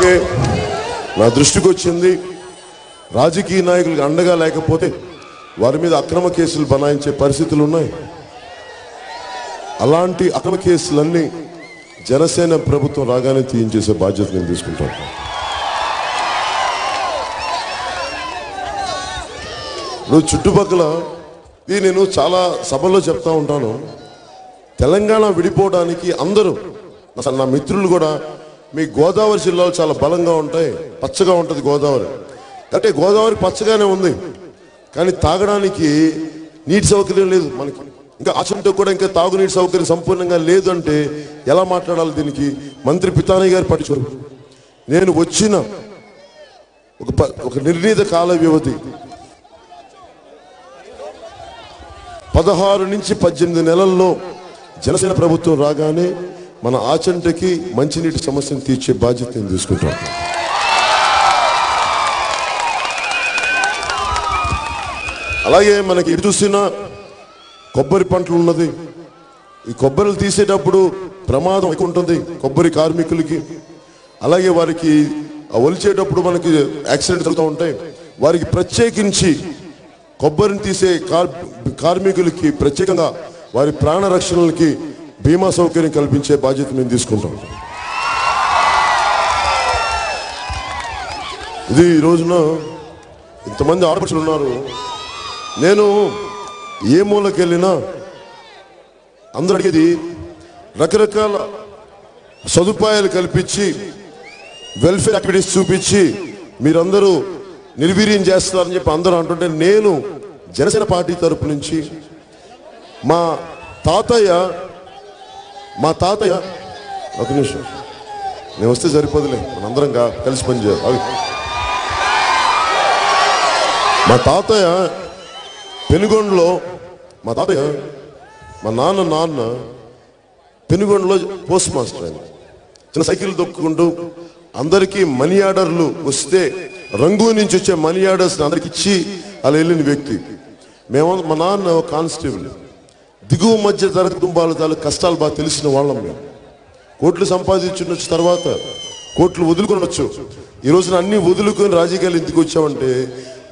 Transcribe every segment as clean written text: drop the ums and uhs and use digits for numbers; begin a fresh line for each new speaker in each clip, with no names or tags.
అలాగే నా దృష్టికి వచ్చింది, రాజకీయ నాయకులకు అండగా లేకపోతే వారి మీద అక్రమ కేసులు బనాయించే పరిస్థితులు ఉన్నాయి. అలాంటి అక్రమ కేసులన్నీ జనసేన ప్రభుత్వం రాగానే తీయించేసే బాధ్యత నేను తీసుకుంటాను. నువ్వు చుట్టుపక్కల ఇది నేను చాలా సభల్లో చెప్తా ఉంటాను. తెలంగాణ విడిపోవడానికి అందరూ అసలు నా మిత్రులు కూడా మీ గోదావరి జిల్లాలో చాలా బలంగా ఉంటాయి, పచ్చగా ఉంటుంది గోదావరి. అంటే గోదావరి పచ్చగానే ఉంది, కానీ తాగడానికి నీటి సౌకర్యం లేదు మనకి. ఇంకా ఆచంతో కూడా ఇంకా తాగునీటి సౌకర్యం సంపూర్ణంగా లేదు అంటే ఎలా మాట్లాడాలి? దీనికి మంత్రి పితానయ్య గారు పట్టించుకోరు. నేను వచ్చిన ఒక నిర్ణీత కాల వ్యవధి 16 నుంచి 18 నెలల్లో జనసేన ప్రభుత్వం రాగానే మన ఆచంటకి మంచినీటి సమస్యను తీర్చే బాధ్యత నేను తీసుకుంటాను. అలాగే మనకి ఇటు చూసిన కొబ్బరి పంటలు ఉన్నది. ఈ కొబ్బరిలు తీసేటప్పుడు ప్రమాదం ఎక్కువ ఉంటుంది కొబ్బరి కార్మికులకి. అలాగే వారికి ఒలిచేటప్పుడు మనకి యాక్సిడెంట్ జరుగుతూ ఉంటాయి. వారికి ప్రత్యేకించి కొబ్బరిని తీసే కార్మికులకి ప్రత్యేకంగా వారి ప్రాణ రక్షణలకి బీమా సౌకర్యం కల్పించే బాధ్యత మేము తీసుకుంటాం. ఇది ఈ రోజున ఇంతమంది ఆడపడుచులు ఉన్నారు. నేను ఏ మూలకి వెళ్ళినా అందరూ అడిగేది రకరకాల సదుపాయాలు కల్పించి వెల్ఫేర్ యాక్టివిటీస్ చూపించి మీరందరూ నిర్వీర్యం చేస్తారని చెప్పి అందరూ అంటుంటే, నేను జనసేన పార్టీ తరపు నుంచి మా తాతయ్య ఒక నిమిషం నేను వస్తే సరిపోదులే, మనందరం కలిసి పనిచేయాలి. మా తాతయ్య పెనుగొండలో మా నాన్న పెనుగొండలో పోస్ట్ మాస్టర్. ఆయన చిన్న సైకిల్ తొక్కుకుంటూ అందరికీ మనీ ఆర్డర్లు వస్తే రంగు నుంచి వచ్చే మనీ ఆర్డర్స్ అందరికి ఇచ్చి అలా వెళ్ళిన వ్యక్తి. మా నాన్న కానిస్టేబుల్. దిగువ మధ్య తరగతి కుటుంబాల తాలూ కష్టాలు బాగా తెలిసిన వాళ్ళం. మేము కోట్లు సంపాదించుండొచ్చు, తర్వాత కోట్లు వదులుకొనొచ్చు. ఈ రోజున అన్ని వదులుకొని రాజకీయాలు ఎందుకు వచ్చామంటే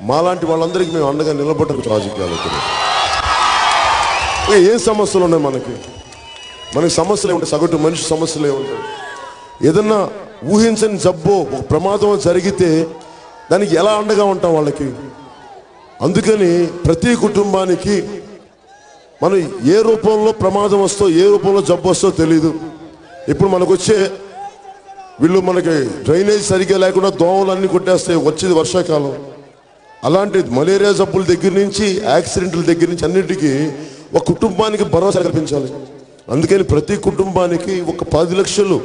మాలాంటి వాళ్ళందరికీ మేము అండగా నిలబడవచ్చు. రాజకీయాలకు ఏం సమస్యలు ఉన్నాయి? మనకి సమస్యలు ఏముంటాయి? సగటు మనిషి సమస్యలు ఏముంటాయి? ఏదన్నా ఊహించని జబ్బో ఒక ప్రమాదం జరిగితే దానికి ఎలా అండగా ఉంటాం వాళ్ళకి? అందుకని ప్రతి కుటుంబానికి మనం ఏ రూపంలో ప్రమాదం వస్తో ఏ రూపంలో జబ్బు వస్తో తెలీదు. ఇప్పుడు మనకు వచ్చే మనకి డ్రైనేజ్ సరిగ్గా లేకుండా దోమలు అన్ని కొట్టేస్తాయి. వచ్చేది వర్షాకాలం. అలాంటి మలేరియా జబ్బుల దగ్గర నుంచి యాక్సిడెంట్ల దగ్గర నుంచి అన్నింటికీ ఒక కుటుంబానికి భరోసా కల్పించాలి. అందుకని ప్రతి కుటుంబానికి ఒక 10 లక్షలు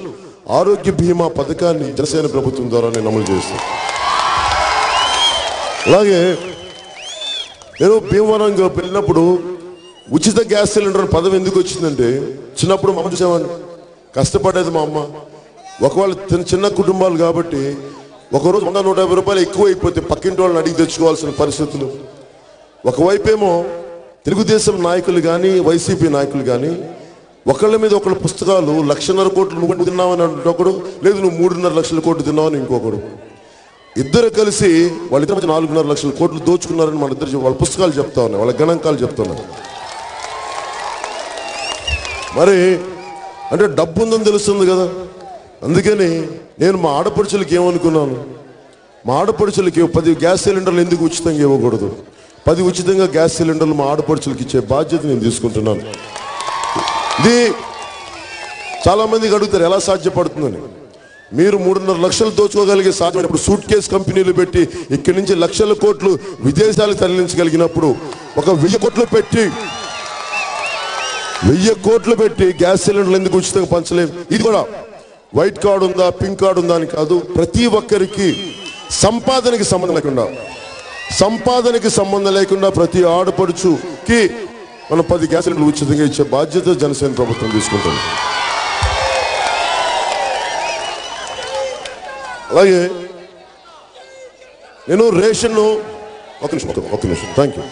ఆరోగ్య బీమా పథకాన్ని జనసేన ప్రభుత్వం ద్వారా నేను అమలు చేస్తాను. అలాగే నేను భీమవరంగా వెళ్ళినప్పుడు ఉచిత గ్యాస్ సిలిండర్ పదవి ఎందుకు వచ్చిందంటే, చిన్నప్పుడు మా అమ్మ చూసేవాడిని, కష్టపడేది మా అమ్మ. ఒకవేళ చిన్న కుటుంబాలు కాబట్టి ఒకరోజు 100-150 రూపాయలు ఎక్కువ అయిపోతే పక్కింటి వాళ్ళని అడిగి తెచ్చుకోవాల్సిన పరిస్థితులు. ఒకవైపేమో తెలుగుదేశం నాయకులు కానీ వైసీపీ నాయకులు కానీ ఒకళ్ళ మీద ఒకళ్ళ పుస్తకాలు 1,50,000 కోట్లు నువ్వు తిన్నావని అంటే ఒకడు, లేదు నువ్వు 3.5 లక్షల కోట్లు తిన్నావని ఇంకొకడు. ఇద్దరు కలిసి వాళ్ళిద్దరి మధ్య 4.5 లక్షల కోట్లు దోచుకున్నారని మన ఇద్దరు వాళ్ళ పుస్తకాలు చెప్తా ఉన్నాయి, వాళ్ళ గణాంకాలు చెప్తున్నారు. మరి అంటే డబ్బు ఉందని తెలుస్తుంది కదా. అందుకని నేను మా ఆడపడుచులకి ఏమనుకున్నాను, మా ఆడపడుచులకి 10 గ్యాస్ సిలిండర్లు ఎందుకు ఉచితంగా ఇవ్వకూడదు? 10 ఉచితంగా గ్యాస్ సిలిండర్లు మా ఆడపడుచులకి ఇచ్చే బాధ్యత నేను తీసుకుంటున్నాను. ఇది చాలా మందికి అడుగుతారు ఎలా సాధ్యపడుతుందని. మీరు 3.5 లక్షలు దోచుకోగలిగే సాధ్యమైనప్పుడు సూట్ కేసు కంపెనీలు పెట్టి ఇక్కడి నుంచి లక్షల కోట్లు విదేశాలకు తరలించగలిగినప్పుడు ఒక 1000 కోట్లు పెట్టి గ్యాస్ సిలిండర్లు ఎందుకు ఉచితంగా పంచలేము? ఇది కూడా వైట్ కార్డు ఉందా పింక్ కార్డు ఉందా అని కాదు, ప్రతి ఒక్కరికి సంపాదనకి సంబంధం లేకుండా ప్రతి ఆడపడుచుకి మనం 10 గ్యాస్ సిలిండర్లు ఉచితంగా ఇచ్చే బాధ్యత జనసేన ప్రభుత్వం తీసుకుంటుంది. అలాగే నేను రేషన్ ఒక నిమిషం థ్యాంక్ యూ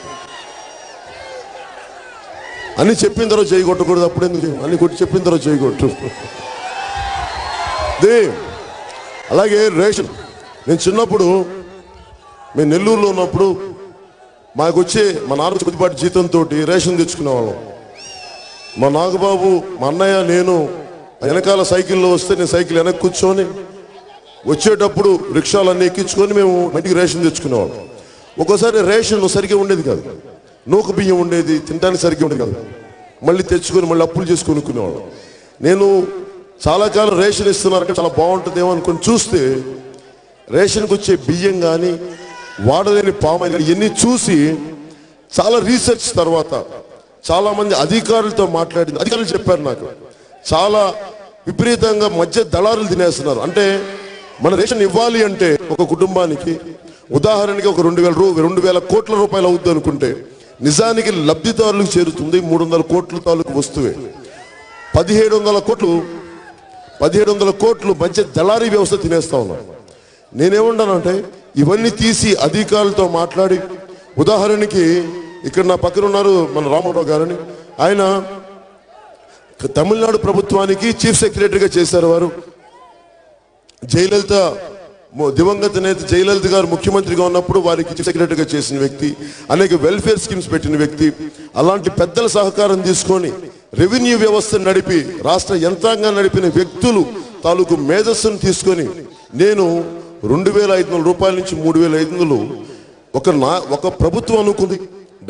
అన్ని చెప్పిన తర్వాత చేయగొట్టకూడదు. అప్పుడు ఎందుకు అన్ని కొట్టి చెప్పిన తర్వాత చేయగొట్టు. అలాగే రేషన్, నేను చిన్నప్పుడు మేము నెల్లూరులో ఉన్నప్పుడు మాకు వచ్చే మా నాన్న కొద్దిపాటి జీతంతో రేషన్ తెచ్చుకునేవాళ్ళం. మా నాగబాబు, మా అన్నయ్య, నేను వెనకాల సైకిల్లో వస్తే నేను సైకిల్ వెనక్కి కూర్చొని వచ్చేటప్పుడు రిక్షాలన్నీ ఎక్కించుకొని మేము ఇంటికి రేషన్ తెచ్చుకునేవాళ్ళం. ఒక్కోసారి రేషన్ సరిగ్గా ఉండేది కాదు, నూక బియ్యం ఉండేది, తినడానికి సరిగ్గా ఉండేది కాదు. మళ్ళీ తెచ్చుకొని మళ్ళీ అప్పులు చేసి కొనుక్కునేవాళ్ళం. నేను చాలా కాలం రేషన్ ఇస్తున్నారంటే చాలా బాగుంటుందేమో అనుకుని చూస్తే రేషన్కి వచ్చే బియ్యం కానీ వాడలేని పామాయిల్ ఇవన్నీ చూసి చాలా రీసెర్చ్ తర్వాత చాలామంది అధికారులతో మాట్లాడింది. అధికారులు చెప్పారు నాకు, చాలా విపరీతంగా మధ్య దళారులు తినేస్తున్నారు. అంటే మన రేషన్ ఇవ్వాలి అంటే ఒక కుటుంబానికి ఉదాహరణకి ఒక 2,000 కోట్ల రూపాయలు అవుద్ది అనుకుంటే నిజానికి లబ్ధిదారులకు చేరుతుంది 300 కోట్ల తాలూకు వస్తువే. 1700 కోట్లు మధ్య దళారీ వ్యవస్థ తినేస్తా ఉన్నారు. నేనేమంటానంటే ఇవన్నీ తీసి అధికారులతో మాట్లాడి, ఉదాహరణకి ఇక్కడ నా పక్కన ఉన్నారు మన రామారావు గారని, ఆయన తమిళనాడు ప్రభుత్వానికి చీఫ్ సెక్రటరీగా చేశారు. వారు జయలలిత, దివంగత నేత జయలలిత గారు ముఖ్యమంత్రిగా ఉన్నప్పుడు వారికి చీఫ్ సెక్రటరీగా చేసిన వ్యక్తి, అనేక వెల్ఫేర్ స్కీమ్స్ పెట్టిన వ్యక్తి. అలాంటి పెద్దల సహకారం తీసుకొని రెవెన్యూ వ్యవస్థను నడిపి రాష్ట్ర యంత్రాంగాన్ని నడిపిన వ్యక్తులు తాలూకు మేధస్సును తీసుకొని నేను 2,500 రూపాయల నుంచి 3,500 ఒక ప్రభుత్వం అనుకుంది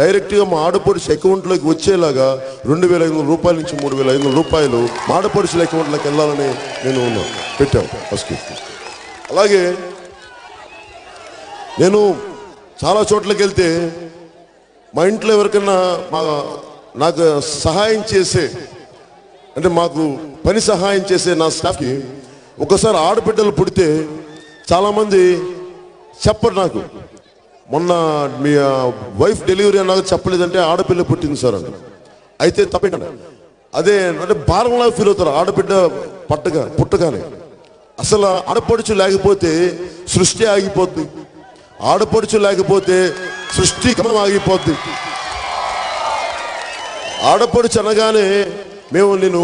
డైరెక్ట్గా మా ఆడపడుచు అకౌంట్లోకి వచ్చేలాగా 2,500 రూపాయల నుంచి 3,500 రూపాయలు మా ఆడపడుచుల అకౌంట్లోకి వెళ్ళాలని నేను పెట్టాను ఫస్ట్. అలాగే నేను చాలా చోట్లకి వెళ్తే మా ఇంట్లో ఎవరికన్నా నాకు సహాయం చేసే, అంటే మాకు పని సహాయం చేసే నా స్టాఫ్కి ఒకసారి ఆడబిడ్డలు పుడితే చాలామంది చెప్పరు నాకు, మొన్న మీ వైఫ్ డెలివరీ అన్నాక చెప్పలేదంటే ఆడపిల్ల పుట్టింది సార్ అంట. అయితే తప్పకుండా అదే అంటే భారంలా ఫీల్ అవుతారు ఆడబిడ్డ పుట్టగానే. అసలు ఆడపడుచు లేకపోతే సృష్టి ఆగిపోద్ది, ఆడపడుచు లేకపోతే సృష్టి క్రమం ఆగిపోద్ది. ఆడపడుచు అనగానే నేను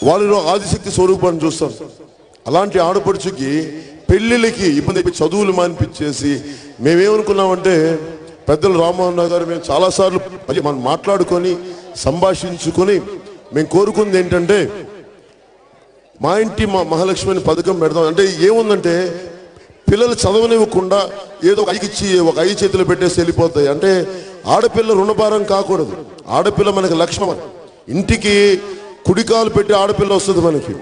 వాళ్ళలో ఆదిశక్తి స్వరూపాన్ని చూస్తాం. అలాంటి ఆడపడుచుకి పెళ్ళిళ్ళకి ఇబ్బంది అయిపోయి చదువులు మానిపించేసి మేమేమనుకున్నామంటే పెద్దలు రామ్మోహన్ రావు గారు మేము చాలాసార్లు మనం మాట్లాడుకొని సంభాషించుకొని మేము కోరుకుంది ఏంటంటే మా ఇంటి మహాలక్ష్మిని పథకం పెడదాం. అంటే ఏముందంటే పిల్లలు చదవనివ్వకుండా ఏదో ఒక ఐదు చేతులు పెట్టేసి వెళ్ళిపోతాయి. అంటే ఆడపిల్ల రుణభారం కాకూడదు. ఆడపిల్ల మనకి లక్ష్మం, ఇంటికి కుడికాలు పెట్టి ఆడపిల్ల వస్తుంది మనకి.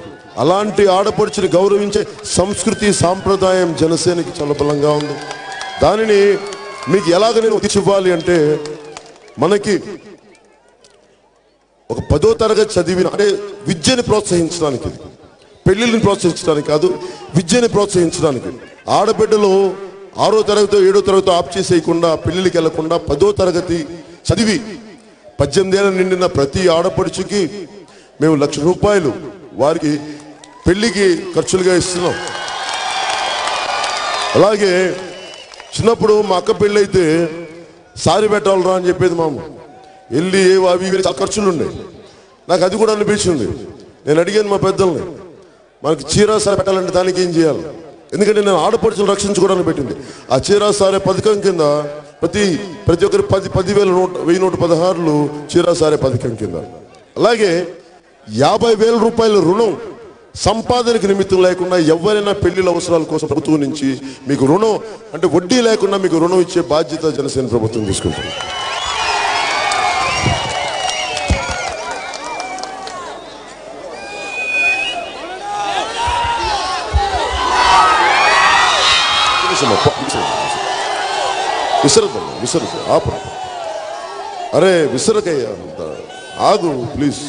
అలాంటి ఆడపడుచుని గౌరవించే సంస్కృతి సాంప్రదాయం జనసేనకి చాలా బలంగా ఉంది. దానిని మీకు ఎలాగ నేను ఇవ్వాలి అంటే మనకి ఒక 10వ తరగతి చదివిన అంటే విద్యని ప్రోత్సహించడానికి, పెళ్లిళ్ళని ప్రోత్సహించడానికి కాదు, విద్యని ప్రోత్సహించడానికి. ఆడబిడ్డలు 6వ తరగతి 7వ తరగతి ఆప్ చేసేయకుండా పెళ్లిళ్ళకి వెళ్లకుండా 10వ తరగతి చదివి 18 ఏళ్ళ నిండిన ప్రతి ఆడపడుచుకి మేము 1,00,000 రూపాయలు వారికి పెళ్లికి ఖర్చులుగా ఇస్తున్నాం. అలాగే చిన్నప్పుడు మా అక్క పెళ్ళి అయితే సారీ పెట్టాలరా అని చెప్పేది మామ. వెళ్ళి అవి ఖర్చులు ఉన్నాయి. నాకు అది కూడా అనిపించింది. నేను అడిగాను మా పెద్దల్ని, మనకి చీరా సారీ పెట్టాలంటే దానికి ఏం చేయాలి? ఎందుకంటే నేను ఆడపడుచులు రక్షించుకోవడానికి పెట్టింది. ఆ చీరా సారే పథకం కింద ప్రతి ఒక్కరి 10,116 చీరా సారే పథకం కింద. అలాగే 50,000 రూపాయల రుణం సంపాదనకి నిమిత్తం లేకుండా ఎవరైనా పెళ్లిళ్ళ అవసరాల కోసం ప్రభుత్వం నుంచి మీకు రుణం అంటే వడ్డీ లేకుండా మీకు రుణం ఇచ్చే బాధ్యత జనసేన ప్రభుత్వం తీసుకుంటుంది. విసరదు ఆప, అరే విసరకయ్యా, ఆగు ప్లీజ్.